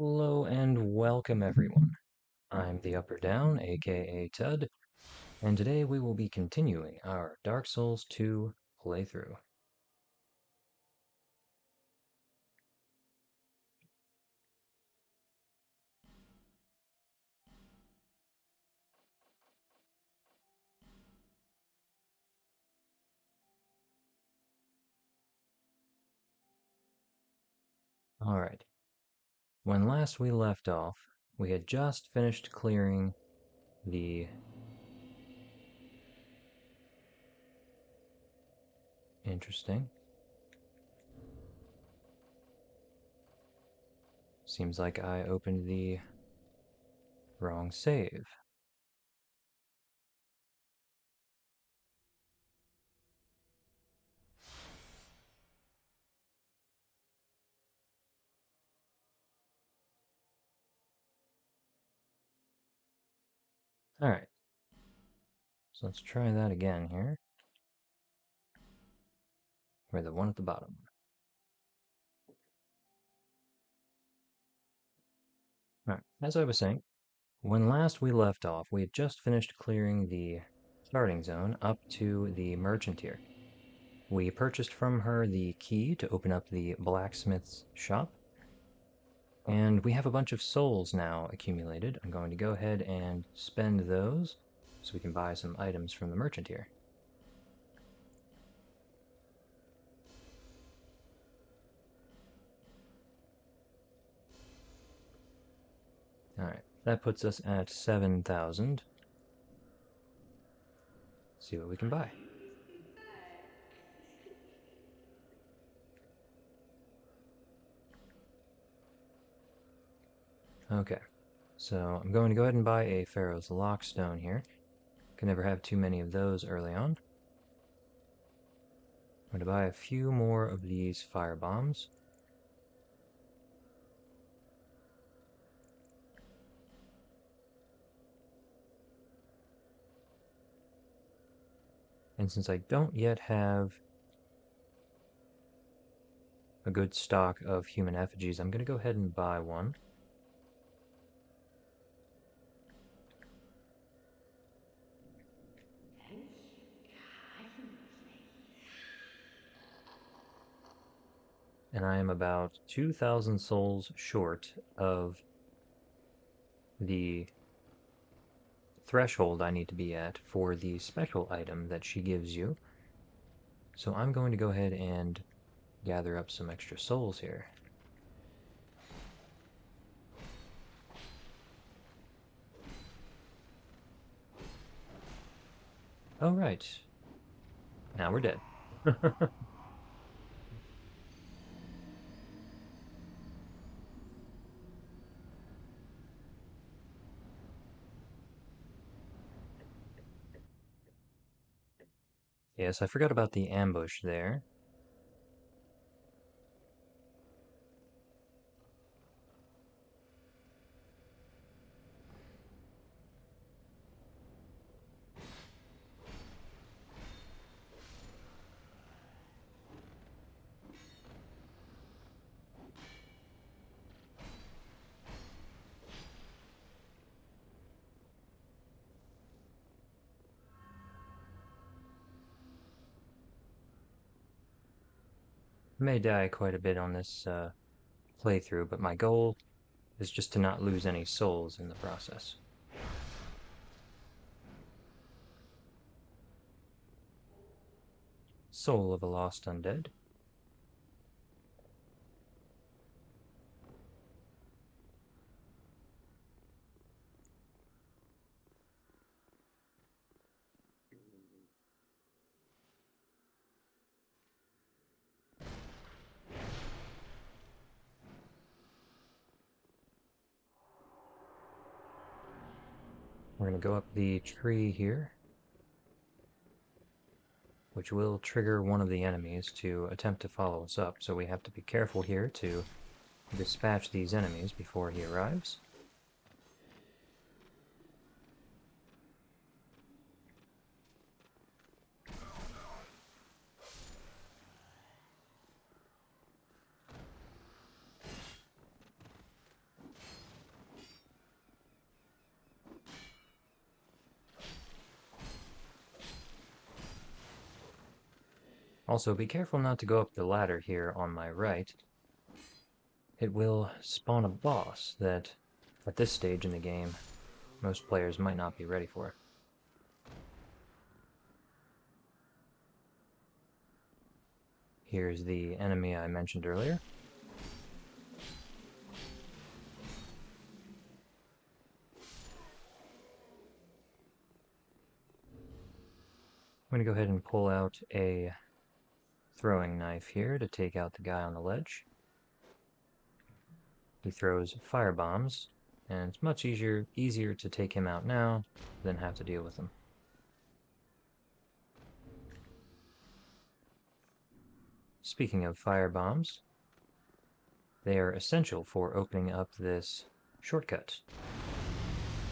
Hello and welcome everyone. I'm the Upper Down, aka Tud, and today we will be continuing our Dark Souls 2 playthrough. Alright, when last we left off, we had just finished clearing the... Interesting. Seems like I opened the wrong save. Alright, so let's try that again here. We're the one at the bottom. Alright, as I was saying, when last we left off, we had just finished clearing the starting zone up to the merchant here. We purchased from her the key to open up the blacksmith's shop, and we have a bunch of souls now accumulated. I'm going to go ahead and spend those so we can buy some items from the merchant here. Alright, that puts us at 7,000. See what we can buy. Okay, so I'm going to go ahead and buy a Pharaoh's Lockstone here. Can never have too many of those early on. I'm going to buy a few more of these fire bombs. And since I don't yet have a good stock of human effigies, I'm going to go ahead and buy one. And I am about 2,000 souls short of the threshold I need to be at for the special item that she gives you. So I'm going to go ahead and gather up some extra souls here. Oh, right. Now we're dead. Yes, I forgot about the ambush there. I may die quite a bit on this playthrough, but my goal is just to not lose any souls in the process. Soul of a Lost Undead. We're going to go up the tree here, which will trigger one of the enemies to attempt to follow us up, so we have to be careful here to dispatch these enemies before he arrives. Also, be careful not to go up the ladder here on my right. It will spawn a boss that, at this stage in the game, most players might not be ready for. Here's the enemy I mentioned earlier. I'm going to go ahead and pull out a throwing knife here to take out the guy on the ledge. He throws fire bombs, and it's much easier to take him out now than have to deal with him. Speaking of fire bombs, they are essential for opening up this shortcut.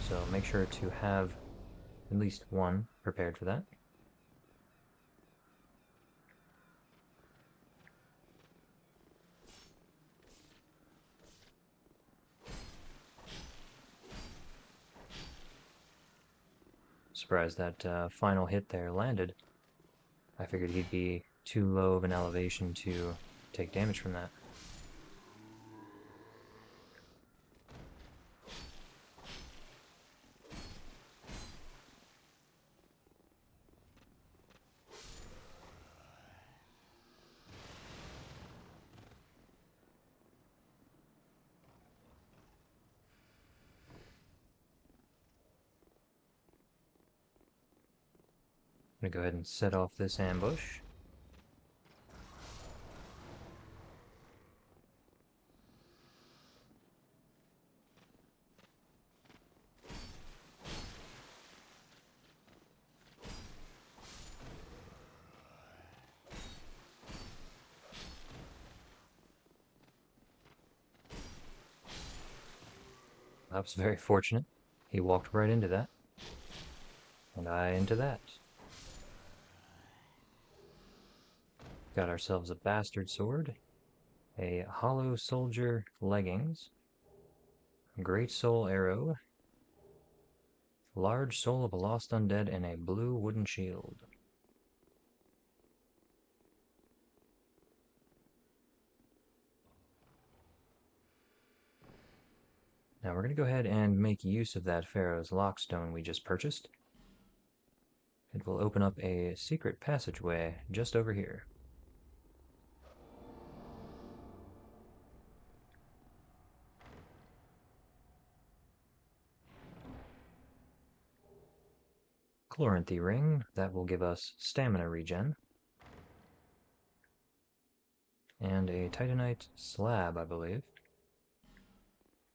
So make sure to have at least one prepared for that. Surprised that final hit there landed. I figured he'd be too low of an elevation to take damage from that. I'm going to go ahead and set off this ambush. I was very fortunate. He walked right into that. And I into that. Got ourselves a bastard sword, a hollow soldier leggings, great soul arrow, large soul of a lost undead, and a blue wooden shield. Now we're going to go ahead and make use of that Pharaoh's Lockstone we just purchased. It will open up a secret passageway just over here. Chloranthy ring, that will give us stamina regen. And a Titanite slab, I believe.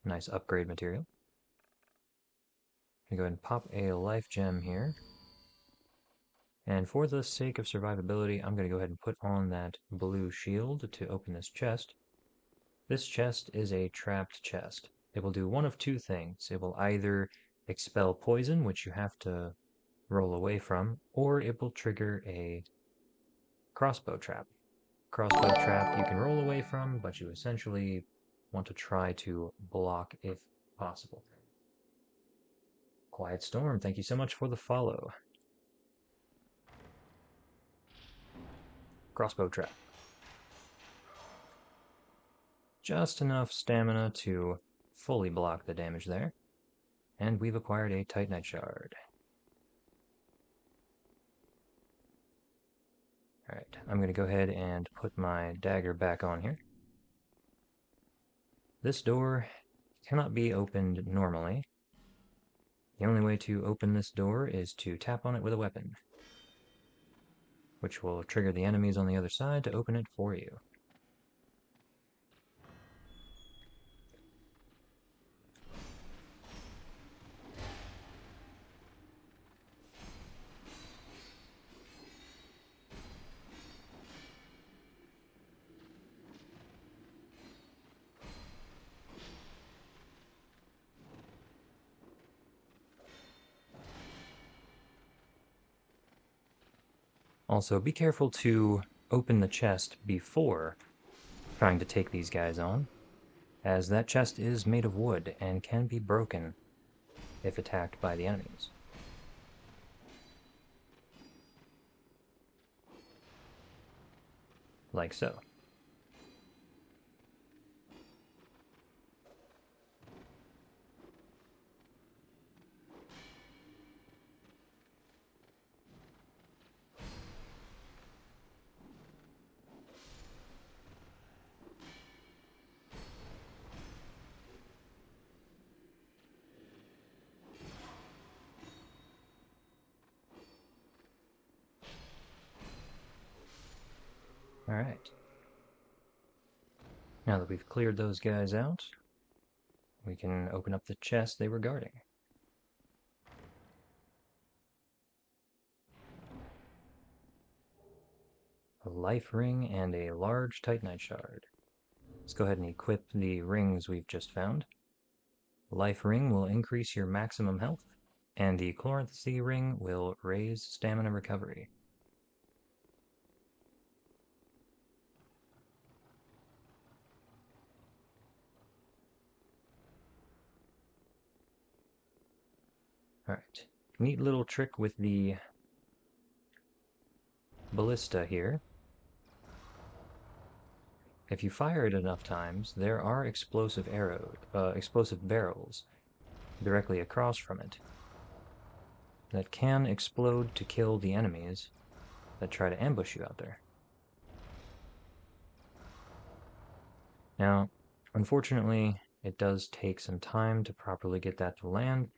Nice upgrade material. I'm going to go ahead and pop a life gem here. And for the sake of survivability, I'm going to go ahead and put on that blue shield to open this chest. This chest is a trapped chest. It will do one of two things. It will either expel poison, which you have to roll away from, or it will trigger a crossbow trap. Crossbow trap you can roll away from, but you essentially want to try to block if possible. Quiet Storm, thank you so much for the follow. Crossbow trap. Just enough stamina to fully block the damage there. And we've acquired a Titanite shard. Alright, I'm going to go ahead and put my dagger back on here. This door cannot be opened normally. The only way to open this door is to tap on it with a weapon, which will trigger the enemies on the other side to open it for you. Also, be careful to open the chest before trying to take these guys on, as that chest is made of wood and can be broken if attacked by the enemies. like so. Alright. Now that we've cleared those guys out, we can open up the chest they were guarding. A life ring and a large titanite shard. Let's go ahead and equip the rings we've just found. Life ring will increase your maximum health, and the Chloranthesy ring will raise stamina recovery. Alright, neat little trick with the ballista here. If you fire it enough times, there are explosive barrels directly across from it that can explode to kill the enemies that try to ambush you out there. Now, unfortunately, it does take some time to properly get that to land,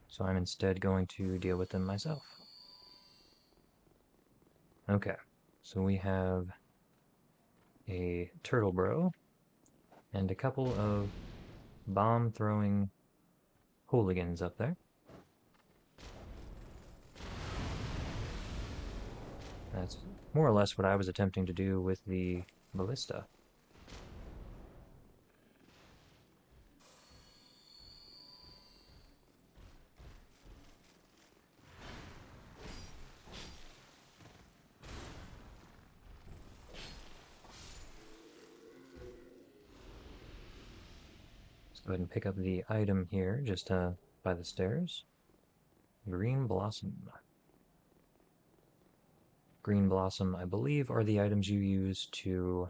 so I'm instead going to deal with them myself. Okay, so we have a turtle bro and a couple of bomb-throwing hooligans up there. That's more or less what I was attempting to do with the ballista. Let's go ahead and pick up the item here, just by the stairs. Green Blossom. Green Blossom, I believe, are the items you use to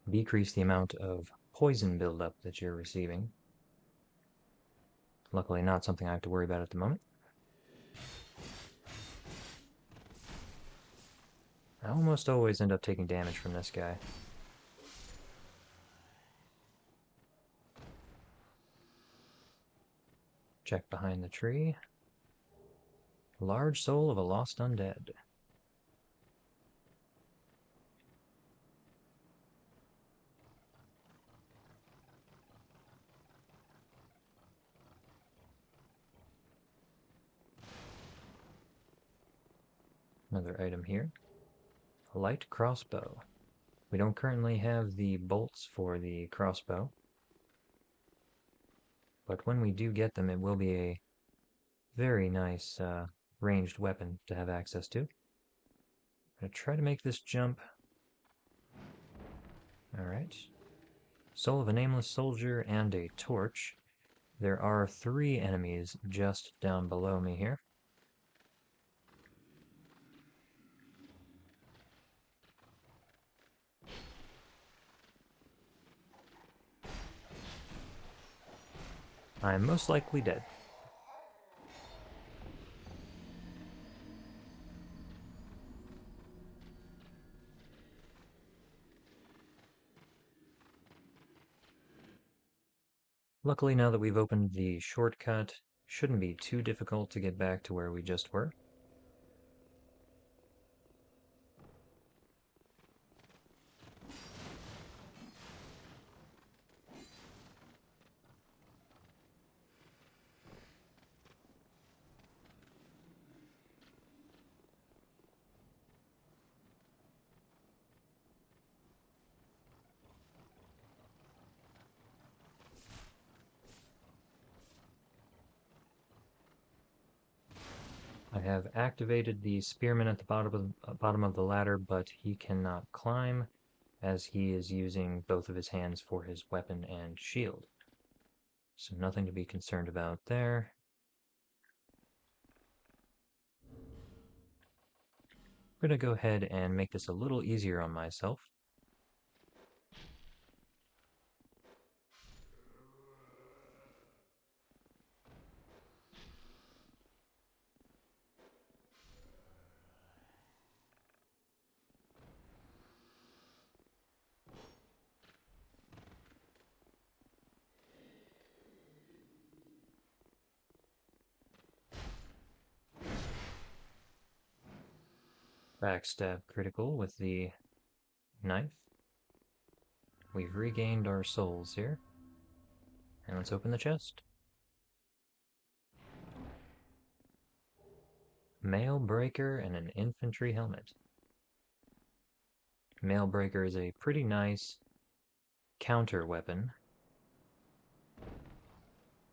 decrease the amount of poison buildup that you're receiving. Luckily not something I have to worry about at the moment. I almost always end up taking damage from this guy. Check behind the tree. Large soul of a lost undead. Another item here. A light crossbow. We don't currently have the bolts for the crossbow, but when we do get them, it will be a very nice ranged weapon to have access to. I'm going to try to make this jump. Alright. Soul of a Nameless Soldier and a torch. There are 3 enemies just down below me here. I'm most likely dead. Luckily, now that we've opened the shortcut, shouldn't be too difficult to get back to where we just were. I have activated the spearman at the bottom of the ladder, but he cannot climb, as he is using both of his hands for his weapon and shield. So nothing to be concerned about there. I'm going to go ahead and make this a little easier on myself. Backstab critical with the knife. We've regained our souls here. And let's open the chest. Mail breaker and an infantry helmet. Mail breaker is a pretty nice counter weapon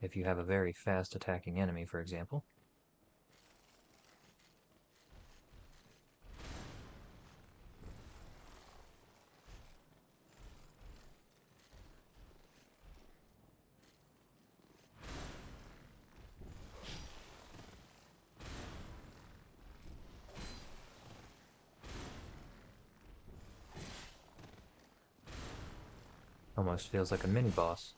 if you have a very fast attacking enemy, for example. Almost feels like a mini boss.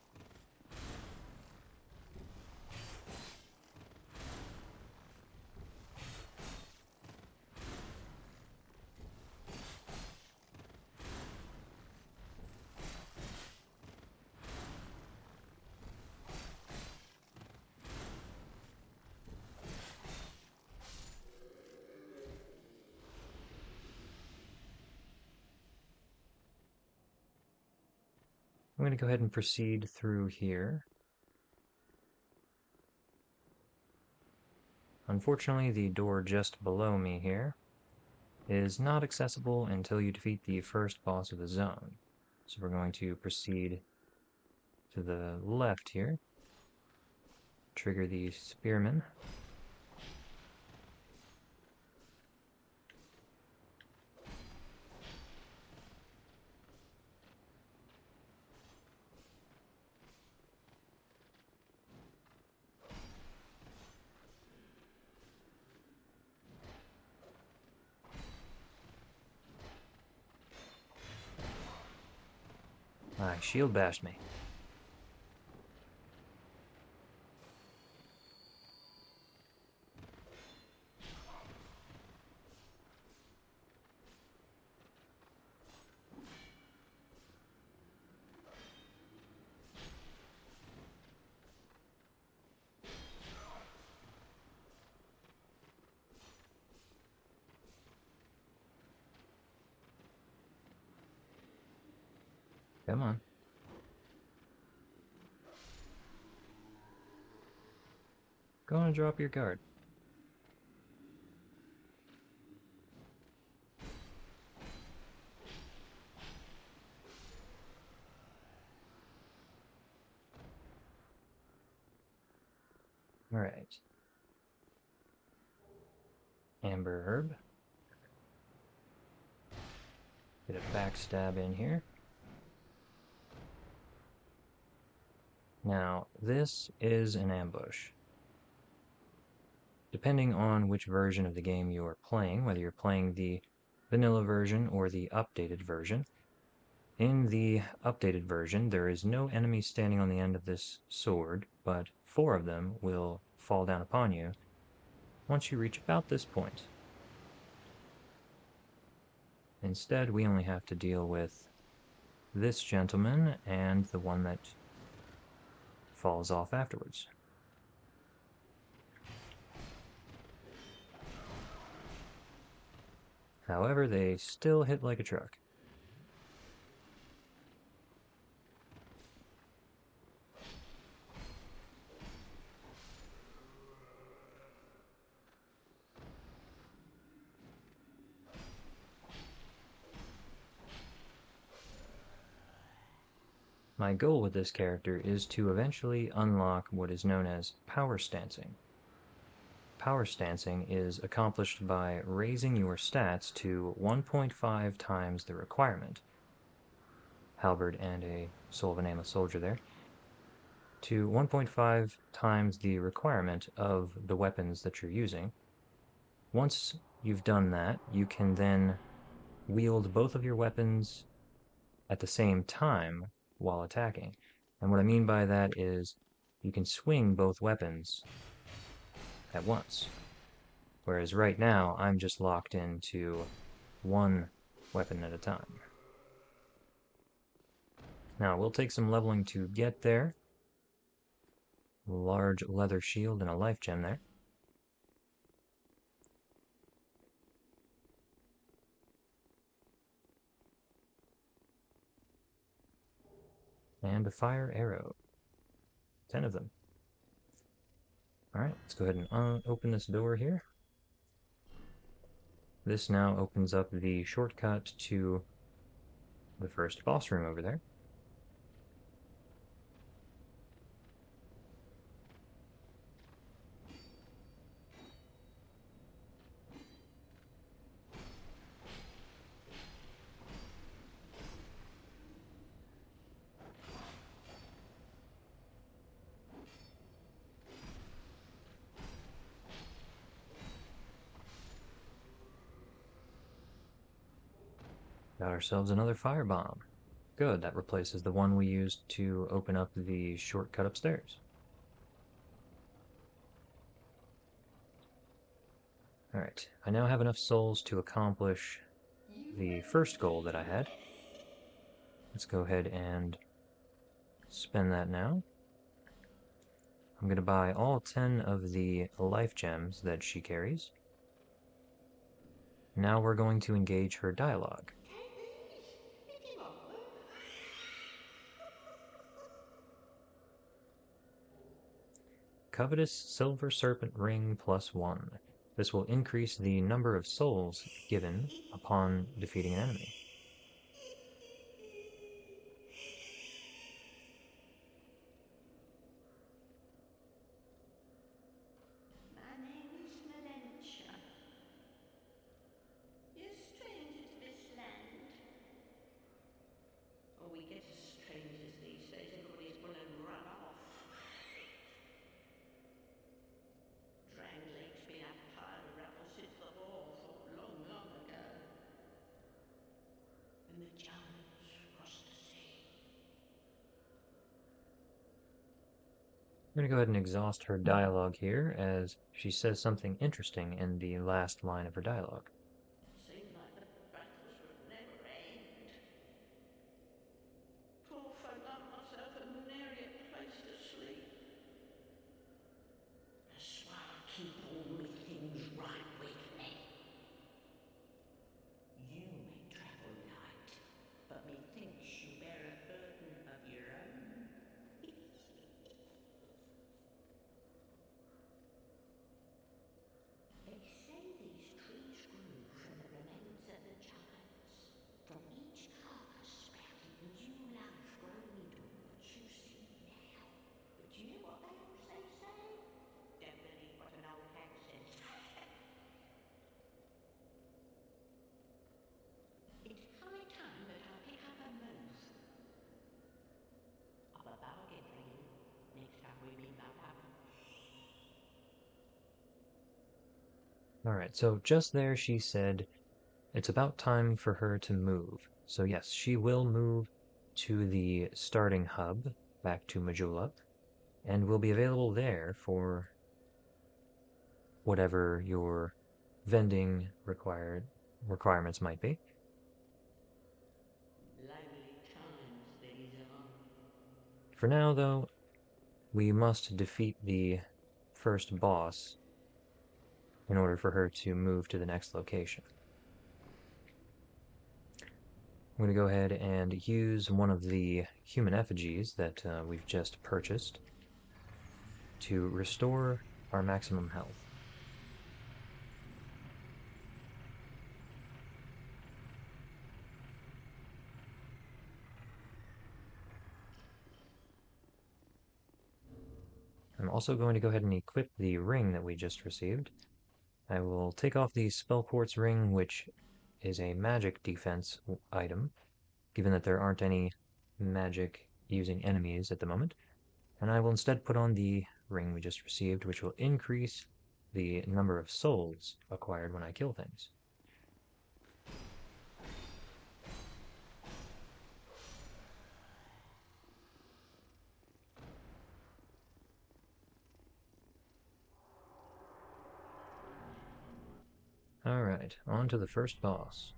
I'm going to go ahead and proceed through here. Unfortunately, the door just below me here is not accessible until you defeat the first boss of the zone. So we're going to proceed to the left here. Trigger the spearman. Shield bashed me. Come on. Go on and drop your guard. Alright. Amber herb. Get a backstab in here. Now, this is an ambush. Depending on which version of the game you are playing, whether you're playing the vanilla version or the updated version, in the updated version there is no enemy standing on the end of this sword, but 4 of them will fall down upon you once you reach about this point. Instead, we only have to deal with this gentleman and the one that falls off afterwards. However, they still hit like a truck. My goal with this character is to eventually unlock what is known as power stancing. Power stancing is accomplished by raising your stats to 1.5 times the requirement. Halberd and a Soul of a Nameless Soldier there. To 1.5 times the requirement of the weapons that you're using, Once you've done that, you can then wield both of your weapons at the same time while attacking. And what I mean by that is you can swing both weapons at once. Whereas right now, I'm just locked into one weapon at a time. Now, we'll take some leveling to get there. Large leather shield and a life gem there. And a fire arrow. 10 of them. Alright, let's go ahead and open this door here. This now opens up the shortcut to the first boss room over there. Got ourselves another firebomb. Good, that replaces the one we used to open up the shortcut upstairs. Alright, I now have enough souls to accomplish the first goal that I had. Let's go ahead and spend that now. I'm going to buy all 10 of the life gems that she carries. Now we're going to engage her dialogue. Covetous Silver Serpent Ring +1. This will increase the number of souls given upon defeating an enemy. My name is Melentia. You're a stranger to this land. Oh, we get as strangers these days. Everybody's gonna run off. Dranglake's been a pile of rebels since the war fought long, long ago. And the giants crossed the sea. I'm going to go ahead and exhaust her dialogue here as she says something interesting in the last line of her dialogue. Seemed like the battles would never end. Poor folk like myself have nary a place to sleep. That's why I keep all me things right with me. You may travel light, but methinks you bear a burden of your own. They say these trees grew from the remains of the giants. From each carcass sprouted new life growing into what you see now. But you know what else they say? Don't believe what an old hag says. It's high time that I pick up a move. I've a bargain for you next time we meet my papa. Alright, so just there she said it's about time for her to move. So yes, she will move to the starting hub, back to Majula, and will be available there for whatever your vending requirements might be. Lonely times these are. For now, though, we must defeat the first boss in order for her to move to the next location. I'm going to go ahead and use one of the human effigies that we've just purchased to restore our maximum health. I'm also going to go ahead and equip the ring that we just received. I will take off the Spell Quartz ring, which is a magic defense item, given that there aren't any magic using enemies at the moment. And I will instead put on the ring we just received, which will increase the number of souls acquired when I kill things. Alright, on to the first boss.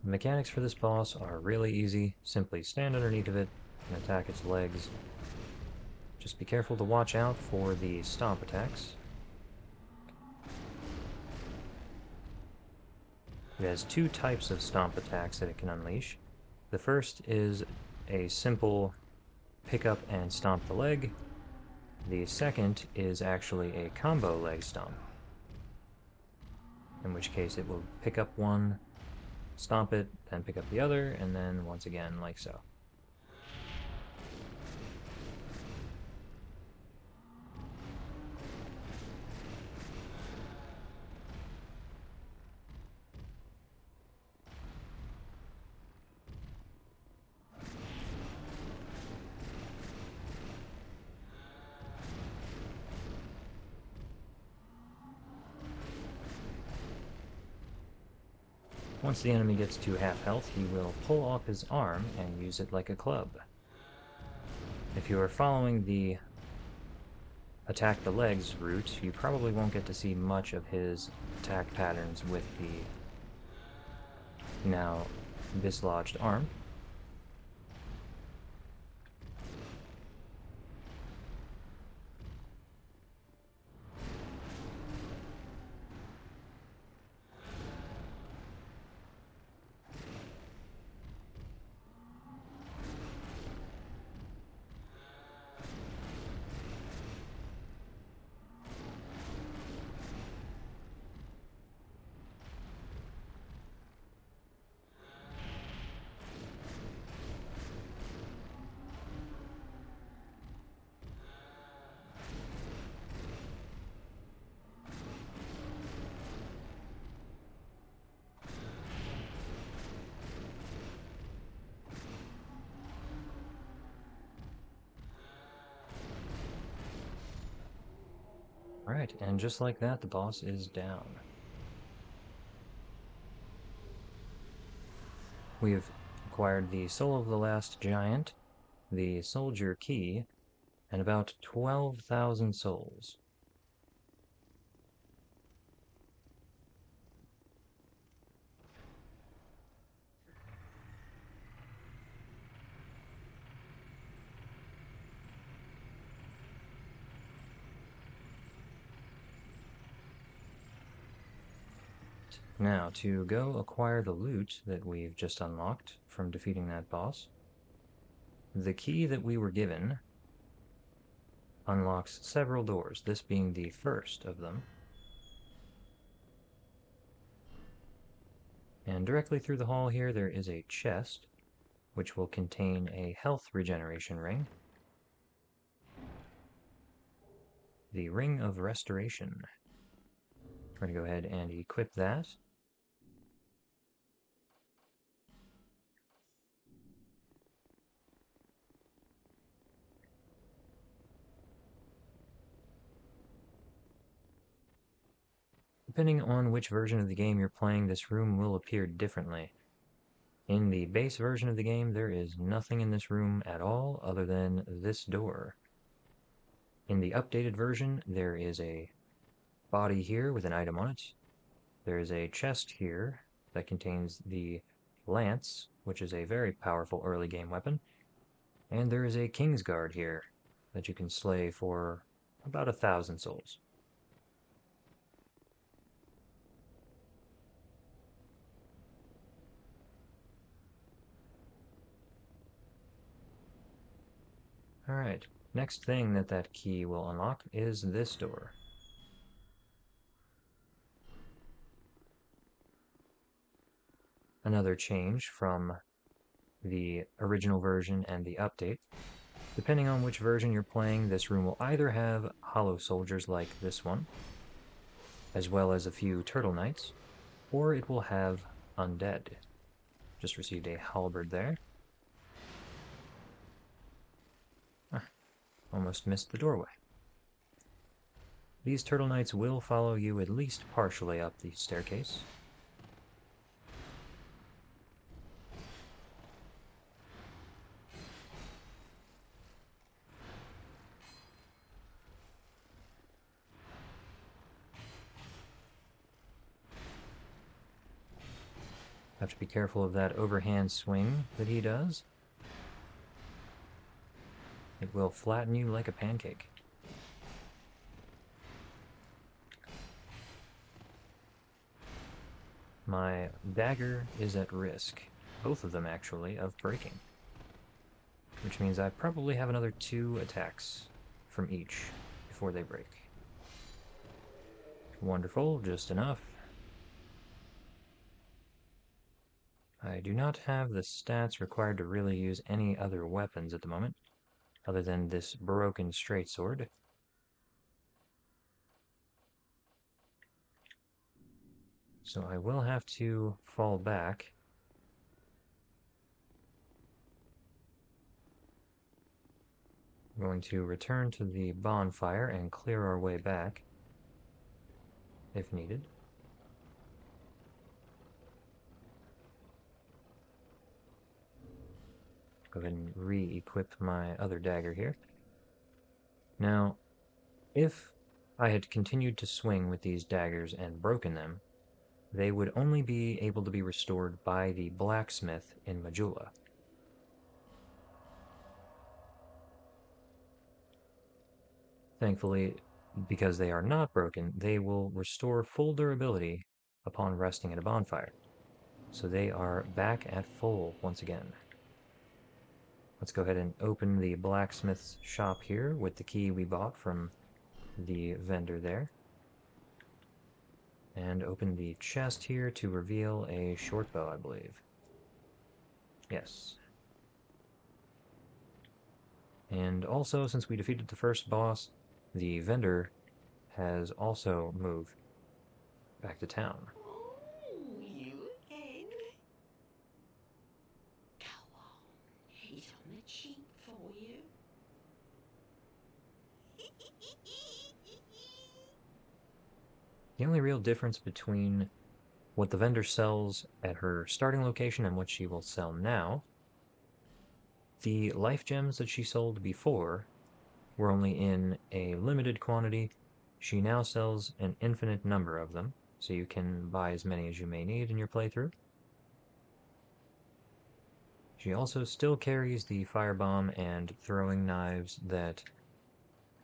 The mechanics for this boss are really easy. Simply stand underneath of it and attack its legs. Just be careful to watch out for the stomp attacks. It has two types of stomp attacks that it can unleash. The first is a simple pick up and stomp the leg. The second is actually a combo leg stomp, in which case it will pick up one, stomp it, then pick up the other, and then once again like so. Once the enemy gets to half health, he will pull off his arm and use it like a club. If you are following the attack the legs route, you probably won't get to see much of his attack patterns with the now dislodged arm. Alright, and just like that, the boss is down. We've acquired the Soul of the Last Giant, the Soldier Key, and about 12,000 souls. Now, to go acquire the loot that we've just unlocked from defeating that boss, the key that we were given unlocks several doors, this being the first of them. And directly through the hall here, there is a chest, which will contain a health regeneration ring. The Ring of Restoration. We're going to go ahead and equip that. Depending on which version of the game you're playing, this room will appear differently. In the base version of the game, there is nothing in this room at all other than this door. In the updated version, there is a body here with an item on it. There is a chest here that contains the lance, which is a very powerful early game weapon. And there is a Kingsguard here that you can slay for about 1,000 souls. Alright, next thing that key will unlock is this door. Another change from the original version and the update. Depending on which version you're playing, this room will either have hollow soldiers like this one, as well as a few turtle knights, or it will have undead. Just received a halberd there. Almost missed the doorway. These turtle knights will follow you at least partially up the staircase. Have to be careful of that overhand swing that he does. It will flatten you like a pancake. My dagger is at risk, both of them actually, of breaking. Which means I probably have another 2 attacks from each before they break. Wonderful, just enough. I do not have the stats required to really use any other weapons at the moment, other than this broken straight sword. So I will have to fall back. I'm going to return to the bonfire and clear our way back, if needed. Go ahead and re-equip my other dagger here. Now, if I had continued to swing with these daggers and broken them, they would only be able to be restored by the blacksmith in Majula. Thankfully, because they are not broken, they will restore full durability upon resting at a bonfire. So they are back at full once again. Let's go ahead and open the blacksmith's shop here with the key we bought from the vendor there. And open the chest here to reveal a short bow, I believe. Yes. And also, since we defeated the first boss, the vendor has also moved back to town. Oh, you again? Go on. He's on the cheap for you. The only real difference between what the vendor sells at her starting location and what she will sell now, the life gems that she sold before were only in a limited quantity. She now sells an infinite number of them, so you can buy as many as you may need in your playthrough. She also still carries the firebomb and throwing knives that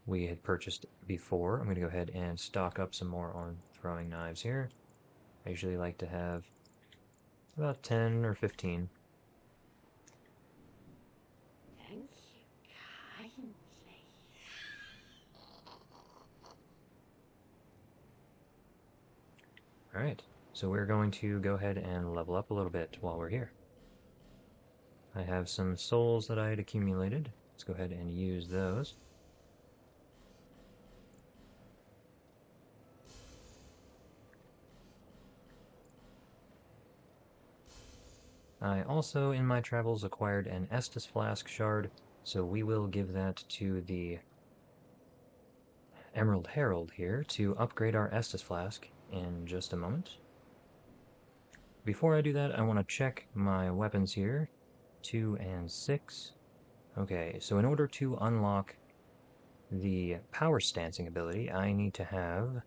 we had purchased before. I'm going to go ahead and stock up some more on throwing knives here. I usually like to have about 10 or 15. Thank you kindly. Alright, so we're going to go ahead and level up a little bit while we're here. I have some souls that I had accumulated. Let's go ahead and use those. I also, in my travels, acquired an Estus Flask shard, so we will give that to the Emerald Herald here to upgrade our Estus Flask in just a moment. Before I do that, I want to check my weapons here. 2 and 6. Okay, so in order to unlock the power stancing ability, I need to have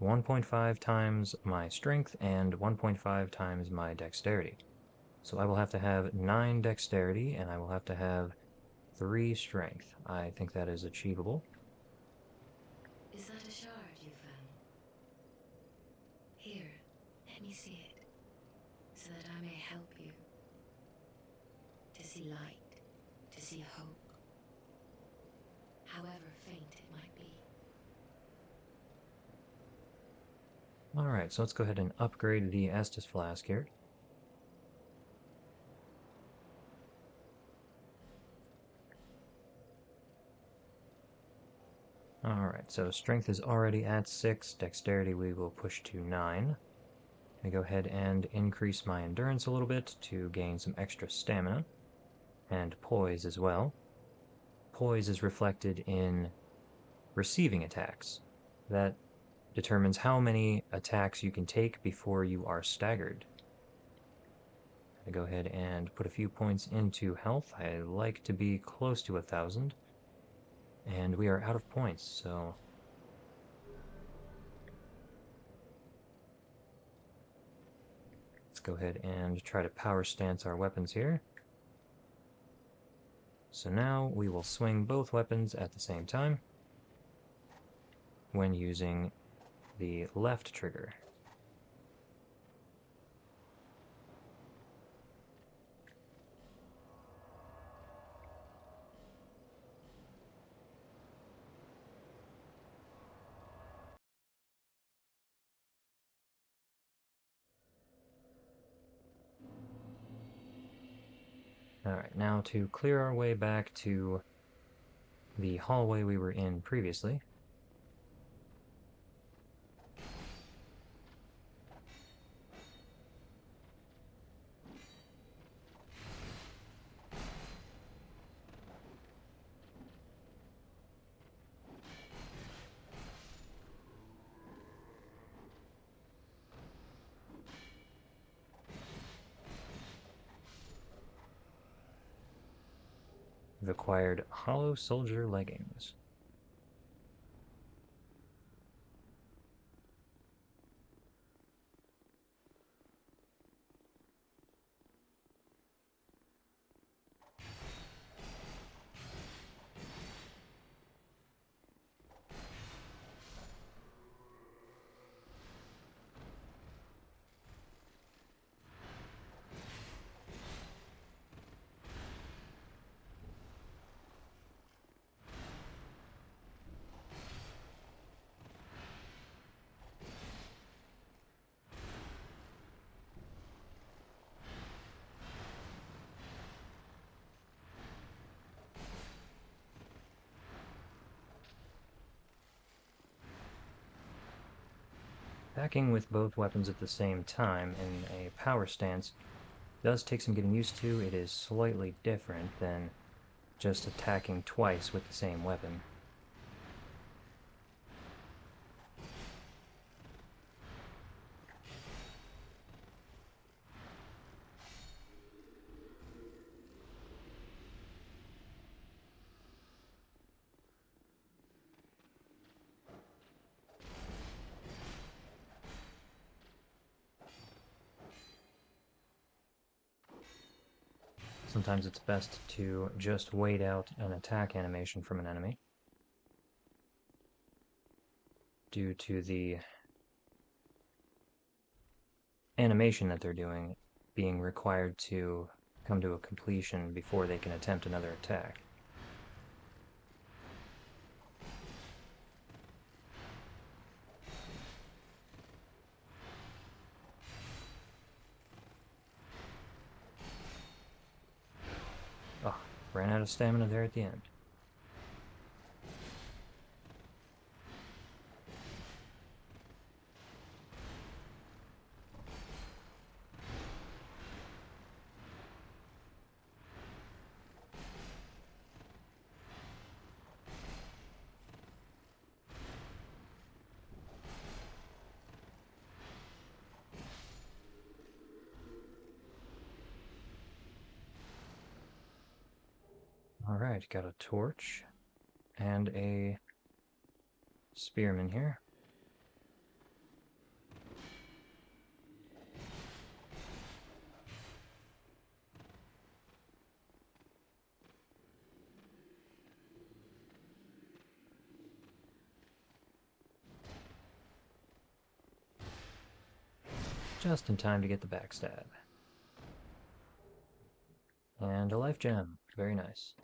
1.5 times my strength and 1.5 times my dexterity. So I will have to have 9 dexterity, and I will have to have 3 strength. I think that is achievable. Is that a shard you found? Here, let me see it, so that I may help you. To see light, to see hope. however faint it might be. Alright, so let's go ahead and upgrade the Estus Flask here. Alright, so strength is already at 6, dexterity we will push to 9. I go ahead and increase my endurance a little bit to gain some extra stamina, and poise as well. Poise is reflected in receiving attacks. That determines how many attacks you can take before you are staggered. I go ahead and put a few points into health. I like to be close to 1,000. And we are out of points, so let's go ahead and try to power stance our weapons here. So now we will swing both weapons at the same time when using the left trigger. Alright, now to clear our way back to the hallway we were in previously. We've acquired Hollow Soldier Leggings. Attacking with both weapons at the same time in a power stance does take some getting used to. It is slightly different than just attacking twice with the same weapon. Sometimes it's best to just wait out an attack animation from an enemy due to the animation that they're doing being required to come to a completion before they can attempt another attack. Oh, ran out of stamina there at the end. Alright, got a torch and a spearman here. Just in time to get the backstab. And a life gem. Very nice.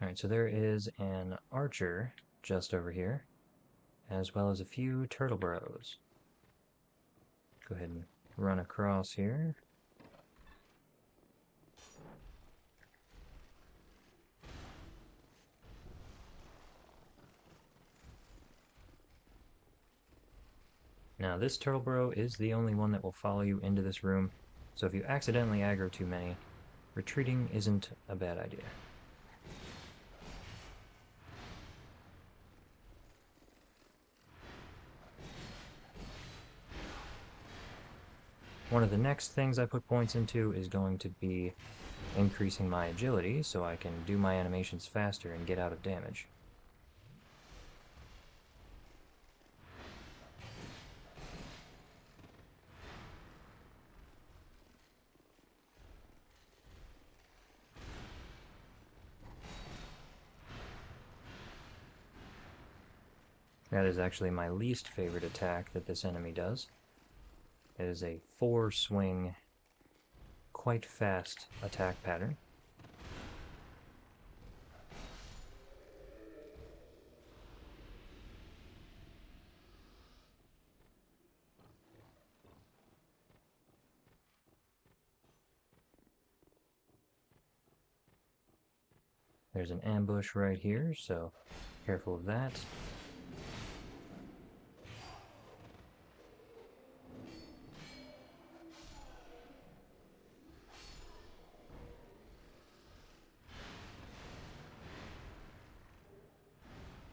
Alright, so there is an archer just over here, as well as a few turtle burrows. Go ahead and run across here. Now this turtle burrow is the only one that will follow you into this room, so if you accidentally aggro too many, retreating isn't a bad idea. One of the next things I put points into is going to be increasing my agility so I can do my animations faster and get out of damage. That is actually my least favorite attack that this enemy does. It is a 4-swing, quite fast attack pattern. There's an ambush right here, so careful of that.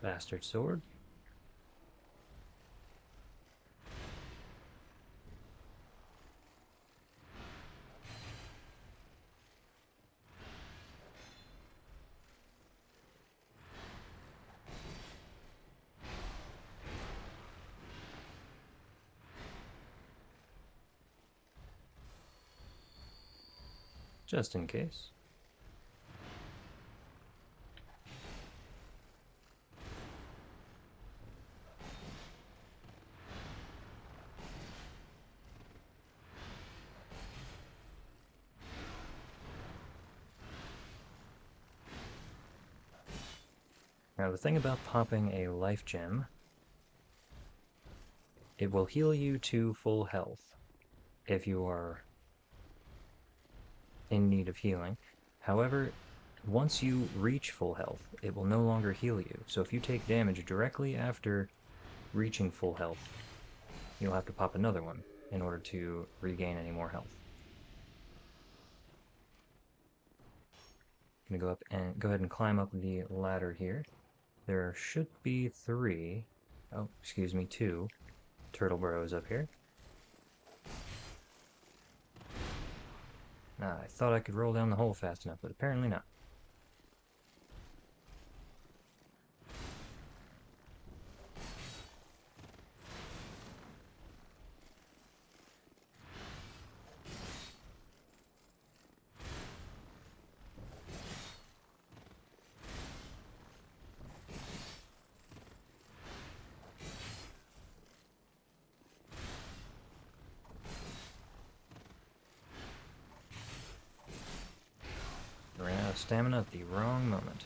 Bastard sword. Just in case. Now the thing about popping a life gem, it will heal you to full health if you are in need of healing. However, once you reach full health, it will no longer heal you. So if you take damage directly after reaching full health, you'll have to pop another one in order to regain any more health. I'm gonna go ahead and climb up the ladder here. There should be 2 turtle burrows up here. I thought I could roll down the hole fast enough, but apparently not. Ran out of stamina at the wrong moment.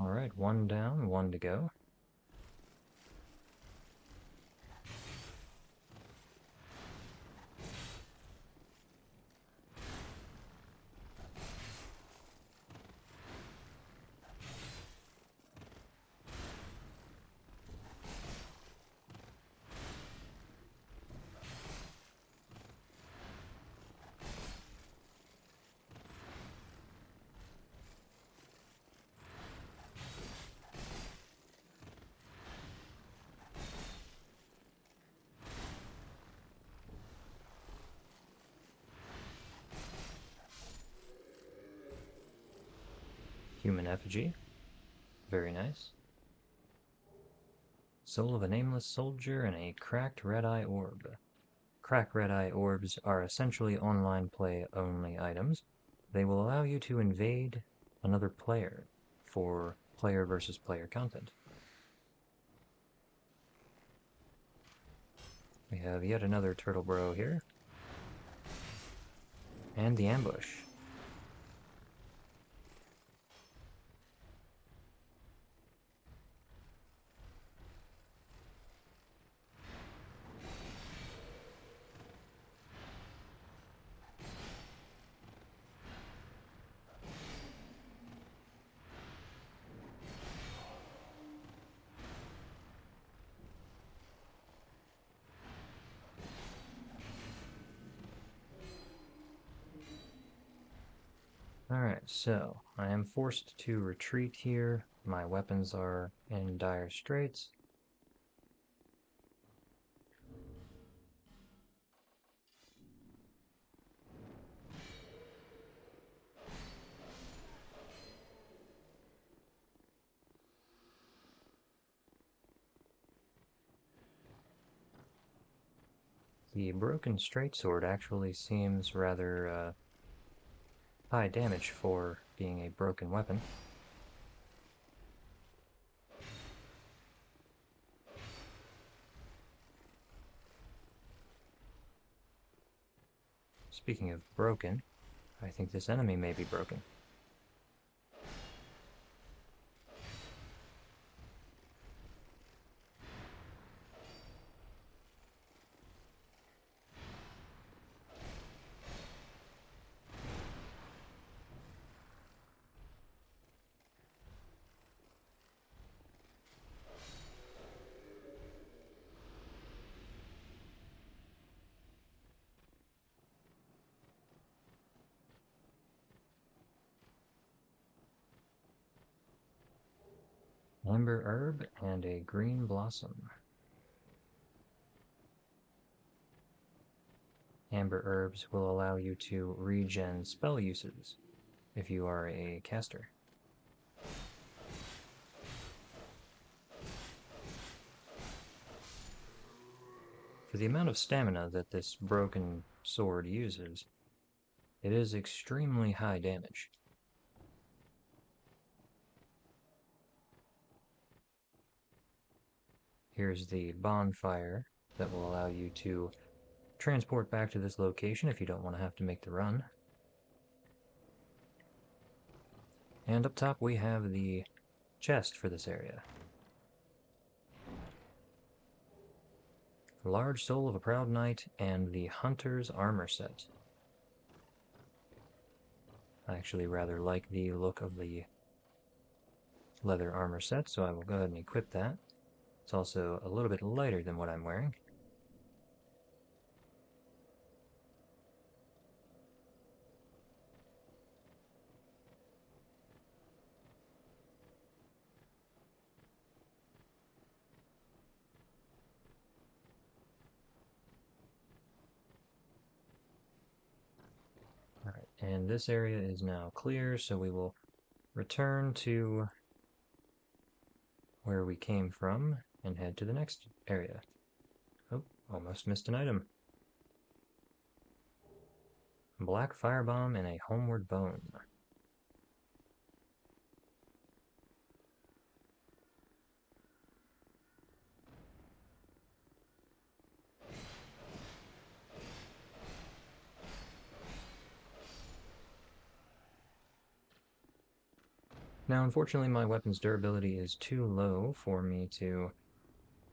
Alright, 1 down, 1 to go. Human effigy. Very nice. Soul of a nameless soldier and a cracked red-eye orb. Crack Red Eye orbs are essentially online play only items. They will allow you to invade another player for player versus player content. We have yet another Turtle Bro here. And the ambush. Alright, so I am forced to retreat here. My weapons are in dire straits. The broken straight sword actually seems rather high damage for being a broken weapon. Speaking of broken, I think this enemy may be broken. Amber herb and a green blossom. Amber herbs will allow you to regen spell uses if you are a caster. For the amount of stamina that this broken sword uses, it is extremely high damage. Here's the bonfire that will allow you to transport back to this location if you don't want to have to make the run. And up top we have the chest for this area. Large Soul of a Proud Knight and the Hunter's Armor Set. I actually rather like the look of the leather armor set, so I will go ahead and equip that. It's also a little bit lighter than what I'm wearing. Alright, and this area is now clear, so we will return to where we came from and head to the next area. Oh, almost missed an item. Black Firebomb and a Homeward Bone. Now, unfortunately, my weapon's durability is too low for me to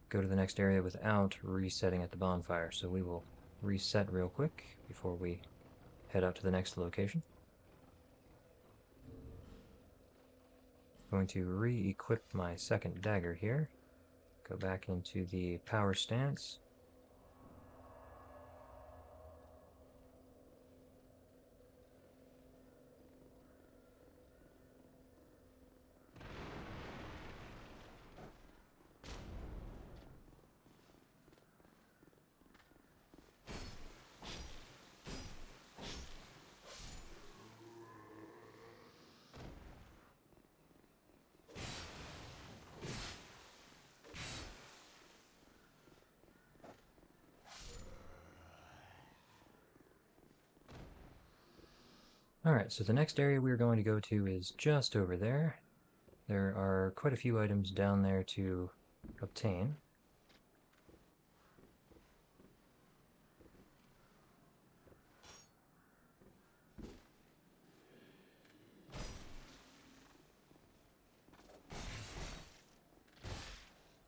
go to the next area without resetting at the bonfire, so we will reset real quick before we head out to the next location. Going to re-equip my second dagger here. Go back into the power stance. Alright, so the next area we're going to go to is just over there. There are quite a few items down there to obtain.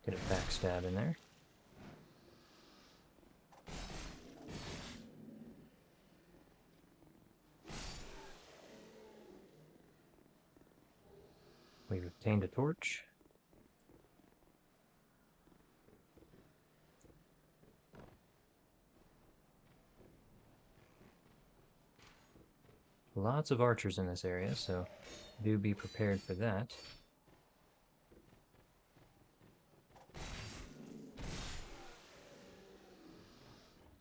Get a backstab in there. We've obtained a torch. Lots of archers in this area, so do be prepared for that.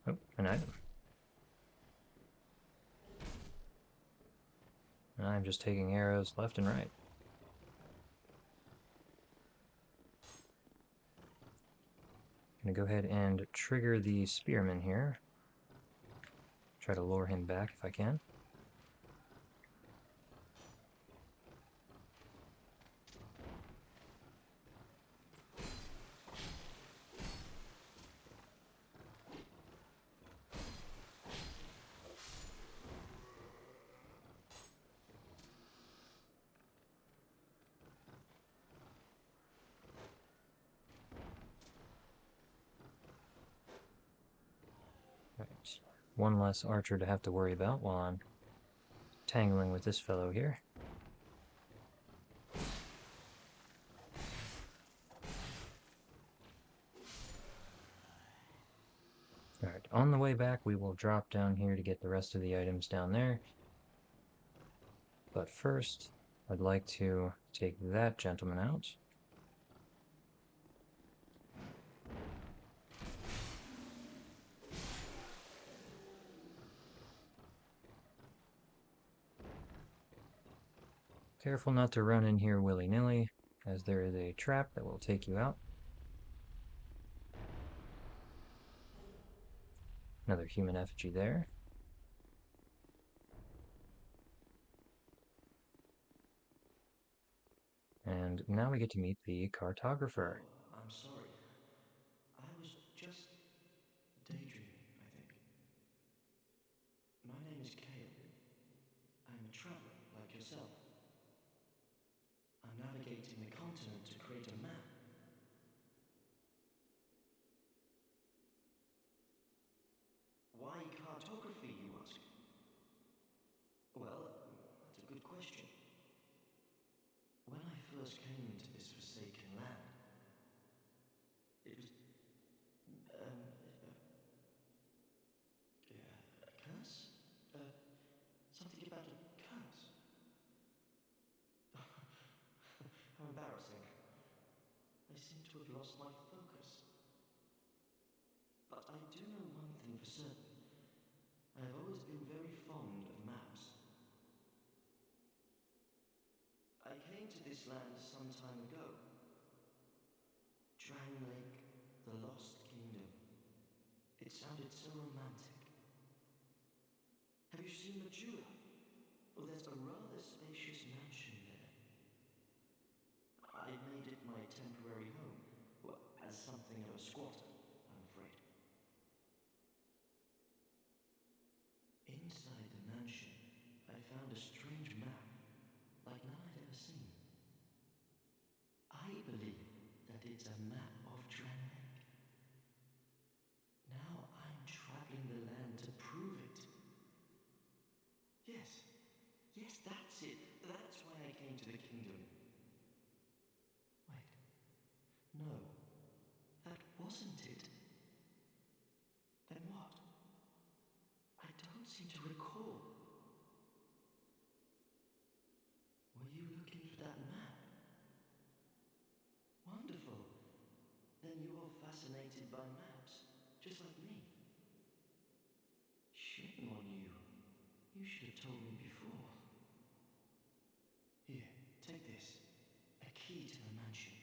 Oh, an item. I'm just taking arrows left and right. Gonna go ahead and trigger the spearman here. Try to lure him back if I can. Right. One less archer to have to worry about while I'm tangling with this fellow here. Alright, on the way back we will drop down here to get the rest of the items down there. But first, I'd like to take that gentleman out. Careful not to run in here willy-nilly, as there is a trap that will take you out. Another human effigy there. And now we get to meet the cartographer. Oh, I'm sorry. I was just daydreaming, I think. My name is Kale. I'm a traveler like yourself. I'm navigating the continent to create a map. Why cartography, you ask? Well, that's a good question. When I first came to this forsaken land, it was, um, a curse? Something about a curse? How embarrassing. I seem to have lost my focus. But I do know one thing for certain. I have always been very fond of maps. I came to this land some time ago. Drang Lake, the Lost Kingdom. It sounded so romantic. Have you seen Majula? Oh, there's a rather spacious mansion there. I made it my temporary home. Well, as something of a squatter, I'm afraid. Inside the mansion, I found a strange map, like none I'd ever seen. I believe that it's a map of Drang Lake. Now I'm traveling the land to prove it. Yes, yes, that's it. That's why I came to the kingdom. Wait, no, that wasn't it. Then what? I don't seem to recall. Were you looking for that map? Wonderful. Then you're fascinated by maps, just like me. Shame on you. You should have told me before. Here, take this. A key to the mansion.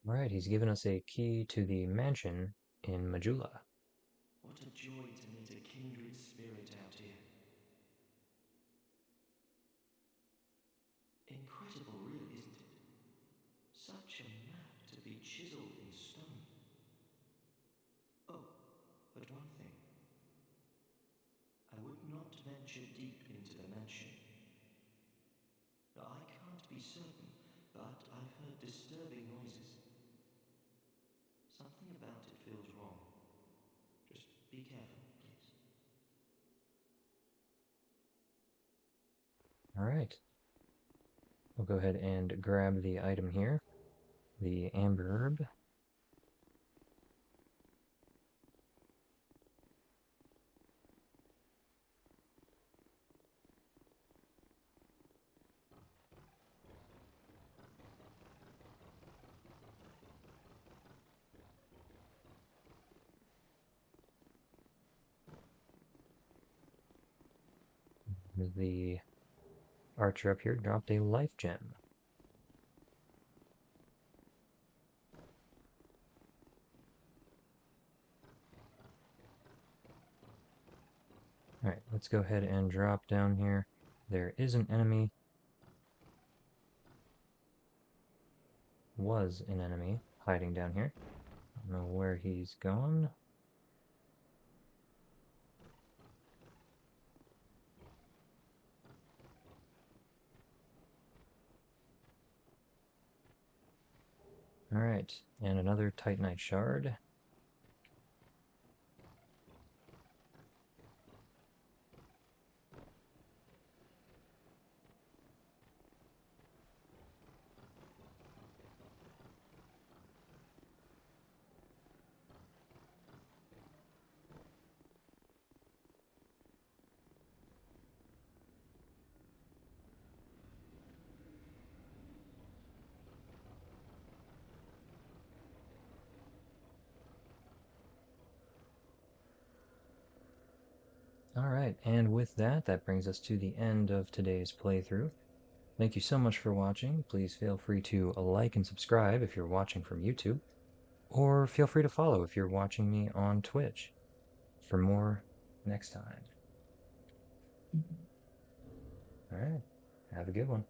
Right, he's given us a key to the mansion in Majula. What a joy to meet a king. kindred spirit out here. Incredible, really, isn't it? Such a map to be chiseled in stone. Oh, but one thing. I would not venture deep into the mansion. I can't be certain, but I've heard disturbing noises. Something about it feels wrong. Just be careful, please. All right. We'll go ahead and grab the item here, the amber herb. The archer up here dropped a life gem. Alright, let's go ahead and drop down here. There is an enemy. Was an enemy hiding down here. I don't know where he's gone. Alright, and another Titanite shard. Alright, and with that, that brings us to the end of today's playthrough. Thank you so much for watching. Please feel free to like and subscribe if you're watching from YouTube, or feel free to follow if you're watching me on Twitch for more next time. Alright, have a good one.